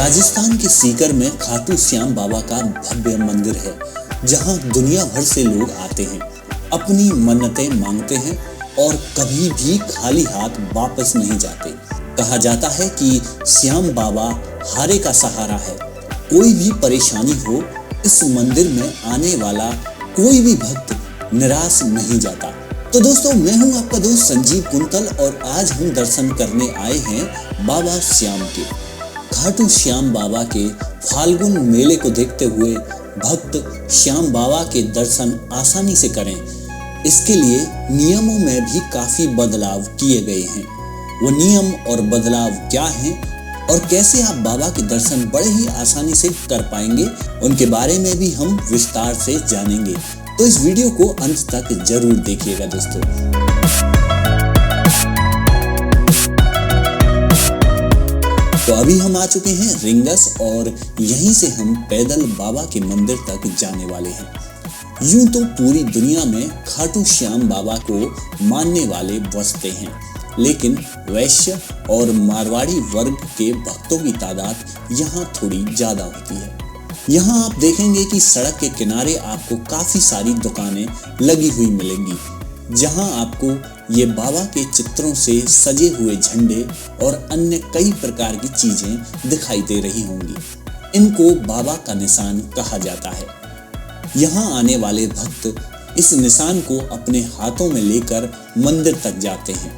राजस्थान के सीकर में खाटू श्याम बाबा का भव्य मंदिर है, जहां दुनिया भर से लोग आते हैं, अपनी मन्नतें मांगते हैं और कभी भी खाली हाथ वापस नहीं जाते। कहा जाता है कि श्याम बाबा हारे का सहारा है। कोई भी परेशानी हो, इस मंदिर में आने वाला कोई भी भक्त निराश नहीं जाता। तो दोस्तों, मैं हूं आपका दोस्त संजीव कुंतल और आज हम दर्शन करने आए हैं बाबा श्याम के। खाटू श्याम बाबा के फाल्गुन मेले को देखते हुए भक्त श्याम बाबा के दर्शन आसानी से करें, इसके लिए नियमों में भी काफी बदलाव किए गए हैं। वो नियम और बदलाव क्या हैं और कैसे आप बाबा के दर्शन बड़े ही आसानी से कर पाएंगे, उनके बारे में भी हम विस्तार से जानेंगे। तो इस वीडियो को अंत तक जरूर देखिएगा दोस्तों। तो अभी हम आ चुके हैं रिंगस और यहीं से हम पैदल बाबा के मंदिर तक जाने वाले हैं। यूं तो पूरी दुनिया में खाटू श्याम बाबा को मानने वाले बसते हैं, लेकिन वैश्य और मारवाड़ी वर्ग के भक्तों की तादाद यहाँ थोड़ी ज्यादा होती है। यहाँ आप देखेंगे कि सड़क के किनारे आपको काफी सारी दुकानें लगी हुई मिलेंगी, जहाँ आपको ये बाबा के चित्रों से सजे हुए झंडे और अन्य कई प्रकार की चीजें दिखाई दे रही होंगी। इनको बाबा का निशान कहा जाता है। यहाँ आने वाले भक्त इस निशान को अपने हाथों में लेकर मंदिर तक जाते हैं।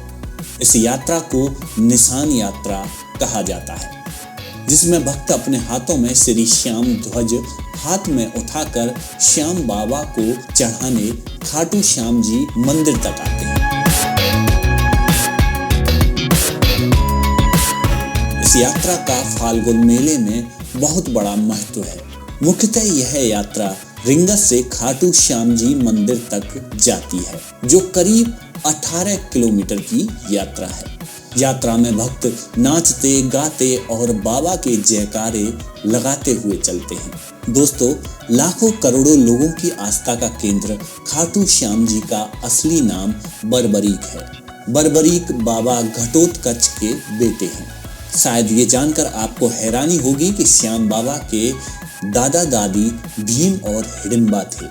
इस यात्रा को निशान यात्रा कहा जाता है, जिसमें भक्त अपने हाथों में श्री श्याम ध्वज हाथ में उठाकर श्याम बाबा को चढ़ाने खाटू श्याम जी मंदिर तक आते हैं। इस यात्रा का फाल्गुन मेले में बहुत बड़ा महत्व है। मुख्यतः यह यात्रा रिंगस से खाटू श्याम जी मंदिर तक जाती है, जो करीब 18 किलोमीटर की यात्रा है। यात्रा में भक्त नाचते गाते और बाबा के जयकारे लगाते हुए चलते हैं। दोस्तों, लाखों करोड़ों लोगों की आस्था का केंद्र खाटू श्याम जी का असली नाम बरबरीक है। बरबरीक बाबा घटोत्कच के बेटे हैं। शायद ये जानकर आपको हैरानी होगी कि श्याम बाबा के दादा दादी भीम और हिडिंबा थे।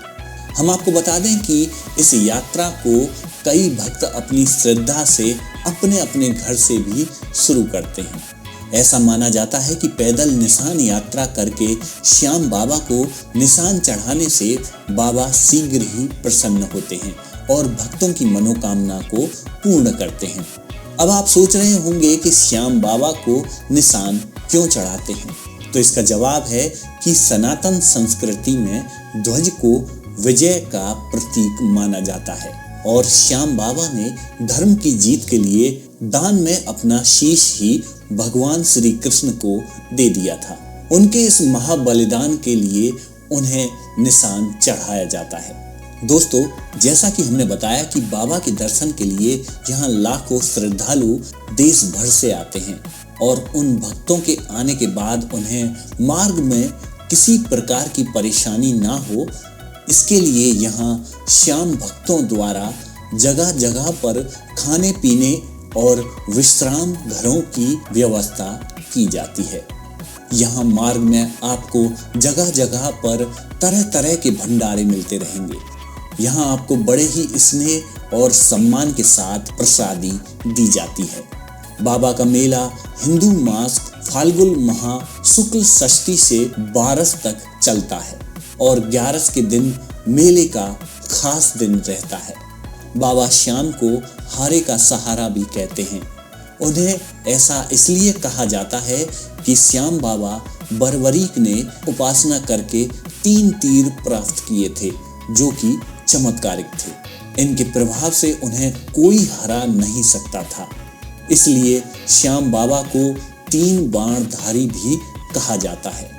हम आपको बता दें कि इस यात्रा को कई भक्त अपनी श्रद्धा से अपने अपने घर से भी शुरू करते हैं। ऐसा माना जाता है कि पैदल निशान यात्रा करके श्याम बाबा को निशान चढ़ाने से बाबा शीघ्र ही प्रसन्न होते हैं और भक्तों की मनोकामना को पूर्ण करते हैं। अब आप सोच रहे होंगे कि श्याम बाबा को निशान क्यों चढ़ाते हैं, तो इसका जवाब है कि सनातन संस्कृति में ध्वज को विजय का प्रतीक माना जाता है और श्याम बाबा ने धर्म की जीत के लिए दान में अपना शीश ही भगवान श्री कृष्ण को दे दिया था। उनके इस महाबलिदान के लिए उन्हें निशान चढ़ाया जाता है। दोस्तों, जैसा कि हमने बताया कि बाबा के दर्शन के लिए यहाँ लाखों श्रद्धालु देश भर से आते हैं और उन भक्तों के आने के बाद उन्हें मार्ग में किसी प्रकार की परेशानी ना हो, इसके लिए यहाँ श्याम भक्तों द्वारा जगह जगह पर खाने पीने और विश्राम घरों की व्यवस्था की जाती है। यहाँ मार्ग में आपको जगह जगह पर तरह तरह के भंडारे मिलते रहेंगे। यहाँ आपको बड़े ही स्नेह और सम्मान के साथ प्रसादी दी जाती है। बाबा का मेला हिंदू मास फाल्गुन माह शुक्ल षष्ठी से 12 तक चलता है और 11 के दिन मेले का खास दिन रहता है। बाबा श्याम को हारे का सहारा भी कहते हैं। उन्हें ऐसा इसलिए कहा जाता है कि श्याम बाबा बरबरीक ने उपासना करके 3 तीर प्राप्त किए थे, जो कि चमत्कारिक थे। इनके प्रभाव से उन्हें कोई हरा नहीं सकता था, इसलिए श्याम बाबा को 3 बाणधारी भी कहा जाता है।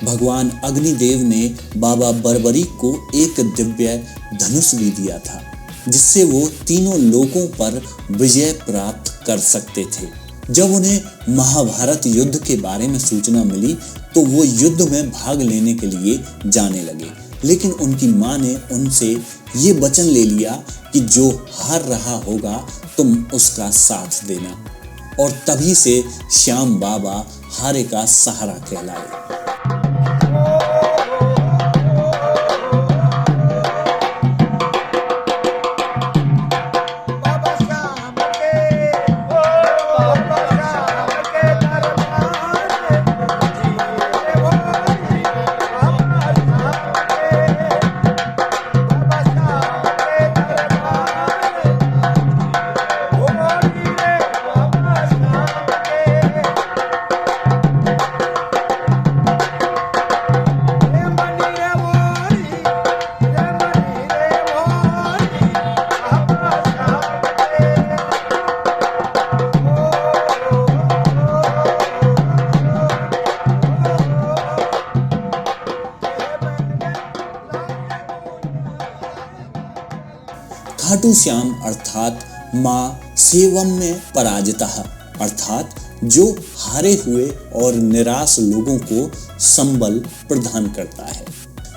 भगवान अग्निदेव ने बाबा बरबरीक को एक दिव्य धनुष भी दिया था, जिससे वो तीनों लोकों पर विजय प्राप्त कर सकते थे। जब उन्हें महाभारत युद्ध के बारे में सूचना मिली तो वो युद्ध में भाग लेने के लिए जाने लगे, लेकिन उनकी माँ ने उनसे ये वचन ले लिया कि जो हार रहा होगा तुम उसका साथ देना। और तभी से श्याम बाबा हारे का सहारा कहलाए। खाटू श्याम अर्थात मां सेवम में पराजितः अर्थात जो हारे हुए और निराश लोगों को संबल प्रदान करता है।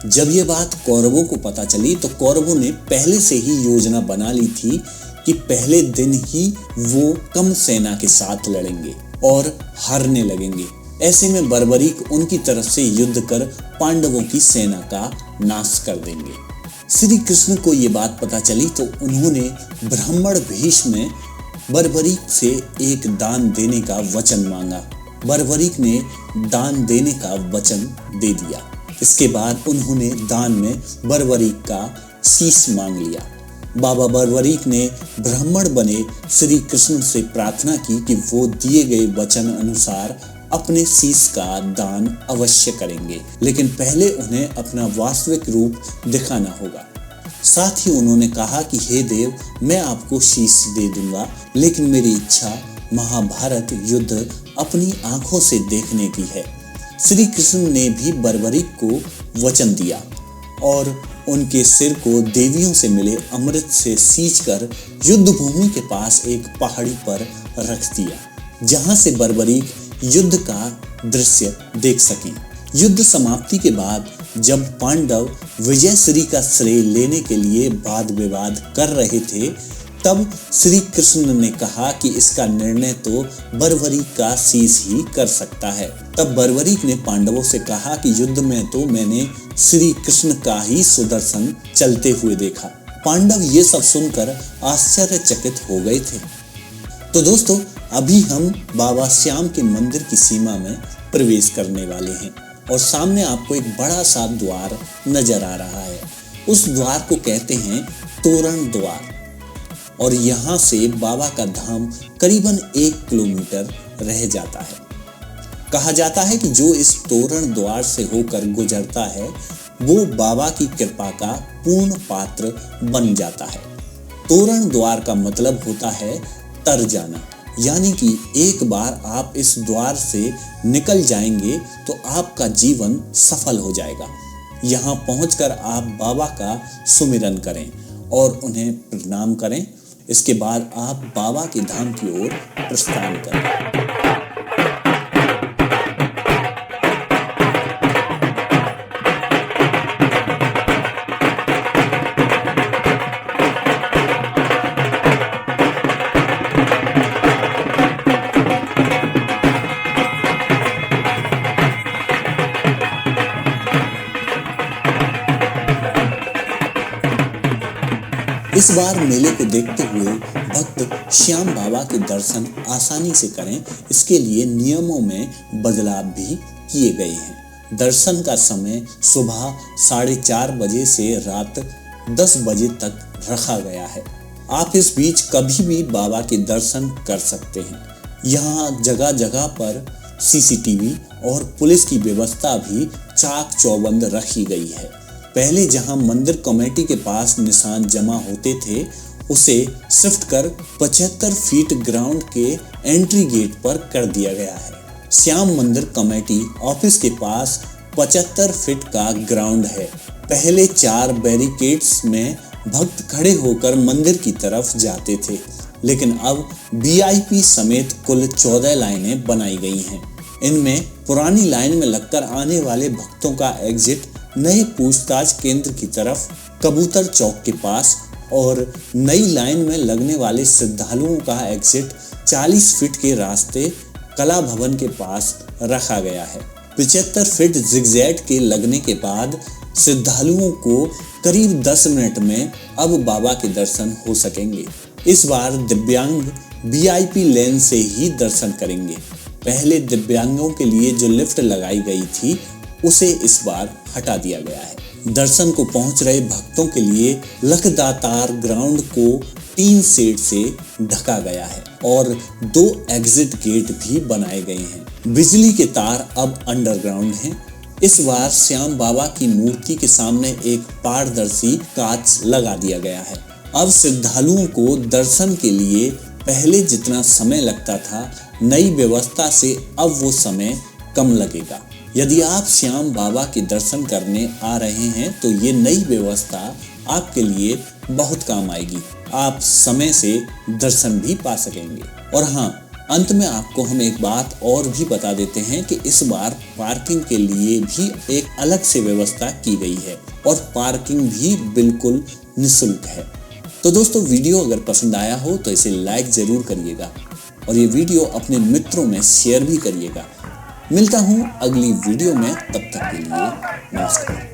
जब ये बात कौरवों को पता चली तो कौरवों ने पहले से ही योजना बना ली थी कि पहले दिन ही वो कम सेना के साथ लड़ेंगे और हारने लगेंगे। ऐसे में बर्बरीक उनकी तरफ से युद्ध कर पांडवों की सेना का नाश कर देंगे। श्री कृष्ण को ये बात पता चली तो उन्होंने ब्राह्मण भेष में बर्बरीक से एक दान देने का वचन मांगा। बर्बरीक ने दान देने का वचन दे दिया। इसके बाद उन्होंने दान में बर्बरीक का शीश मांग लिया। बाबा बर्बरीक ने ब्राह्मण बने श्री कृष्ण से प्रार्थना की कि वो दिए गए वचन अनुसार अपने शीश का दान अवश्य करेंगे, लेकिन पहले उन्हें अपना वास्तविक रूप दिखाना होगा। साथ ही उन्होंने कहा कि हे देव, मैं आपको शीश दे दूंगा, लेकिन मेरी इच्छा महाभारत युद्ध अपनी आंखों से देखने की है। श्री कृष्ण ने भी बर्बरीक को वचन दिया और उनके सिर को देवियों से मिले अमृत से सींचकर युद्ध भूमि के पास एक पहाड़ी पर रख दिया, जहां से बर्बरीक युद्ध का दृश्य देख सकें। युद्ध समाप्ति के बाद जब पांडव विजय श्री का श्रेय लेने के लिए वाद विवाद कर रहे थे, तब श्री कृष्ण ने कहा कि इसका निर्णय तो बर्बरीक का शीश ही कर सकता है। तब बर्बरीक ने पांडवों से कहा कि युद्ध में तो मैंने श्री कृष्ण का ही सुदर्शन चलते हुए देखा। पांडव ये सब सुनकर आश्चर्यचकित हो गए थे। तो दोस्तों, अभी हम बाबा श्याम के मंदिर की सीमा में प्रवेश करने वाले हैं और सामने आपको एक बड़ा सा द्वार नजर आ रहा है। उस द्वार को कहते हैं तोरण द्वार और यहाँ से बाबा का धाम करीबन 1 किलोमीटर रह जाता है। कहा जाता है कि जो इस तोरण द्वार से होकर गुजरता है वो बाबा की कृपा का पूर्ण पात्र बन जाता है। तोरण द्वार का मतलब होता है तर जाना, यानी कि एक बार आप इस द्वार से निकल जाएंगे तो आपका जीवन सफल हो जाएगा। यहाँ पहुंचकर आप बाबा का सुमिरन करें और उन्हें प्रणाम करें। इसके बाद आप बाबा के धाम की ओर प्रस्थान करें। इस बार मेले को देखते हुए भक्त श्याम बाबा के दर्शन आसानी से करें, इसके लिए नियमों में बदलाव भी किए गए हैं। दर्शन का समय सुबह 4:30 बजे से रात 10 बजे तक रखा गया है। आप इस बीच कभी भी बाबा के दर्शन कर सकते हैं। यहाँ जगह जगह पर CCTV और पुलिस की व्यवस्था भी चाक चौबंद रखी गई है। पहले जहां मंदिर कमेटी के पास निशान जमा होते थे, उसे शिफ्ट कर 75 फीट ग्राउंड के एंट्री गेट पर कर दिया गया है। श्याम मंदिर कमेटी ऑफिस के पास 75 फीट का ग्राउंड है। पहले 4 बैरिकेड्स में भक्त खड़े होकर मंदिर की तरफ जाते थे, लेकिन अब VIP समेत कुल 14 लाइनें बनाई गई हैं। इनमें पुरानी लाइन में लगकर आने वाले भक्तों का एग्जिट नए पूछताछ केंद्र की तरफ कबूतर चौक के पास और नई लाइन में लगने वाले श्रद्धालुओं का एग्जिट 40 फीट के रास्ते कला भवन के पास रखा गया है। 75 फीट जिगजैग के लगने के बाद श्रद्धालुओं को करीब 10 मिनट में अब बाबा के दर्शन हो सकेंगे। इस बार दिव्यांग VIP लेन से ही दर्शन करेंगे। पहले दिव्यांगों के लिए जो लिफ्ट लगाई गई थी उसे इस बार हटा दिया गया है। दर्शन को पहुंच रहे भक्तों के लिए लखदातार ग्राउंड को टीन शेड से ढका गया है और 2 एग्जिट गेट भी बनाए गए हैं। बिजली के तार अब अंडरग्राउंड हैं। इस बार श्याम बाबा की मूर्ति के सामने एक पारदर्शी कांच लगा दिया गया है। अब श्रद्धालुओं को दर्शन के लिए पहले जितना समय लगता था, नई व्यवस्था से अब वो समय कम लगेगा। यदि आप श्याम बाबा के दर्शन करने आ रहे हैं तो ये नई व्यवस्था आपके लिए बहुत काम आएगी। आप समय से दर्शन भी पा सकेंगे। और हाँ, अंत में आपको हम एक बात और भी बता देते हैं कि इस बार पार्किंग के लिए भी एक अलग से व्यवस्था की गई है और पार्किंग भी बिल्कुल निःशुल्क है। तो दोस्तों, वीडियो अगर पसंद आया हो तो इसे लाइक जरूर करिएगा और ये वीडियो अपने मित्रों में शेयर भी करिएगा। मिलता हूँ अगली वीडियो में, तब तक के लिए नमस्कार।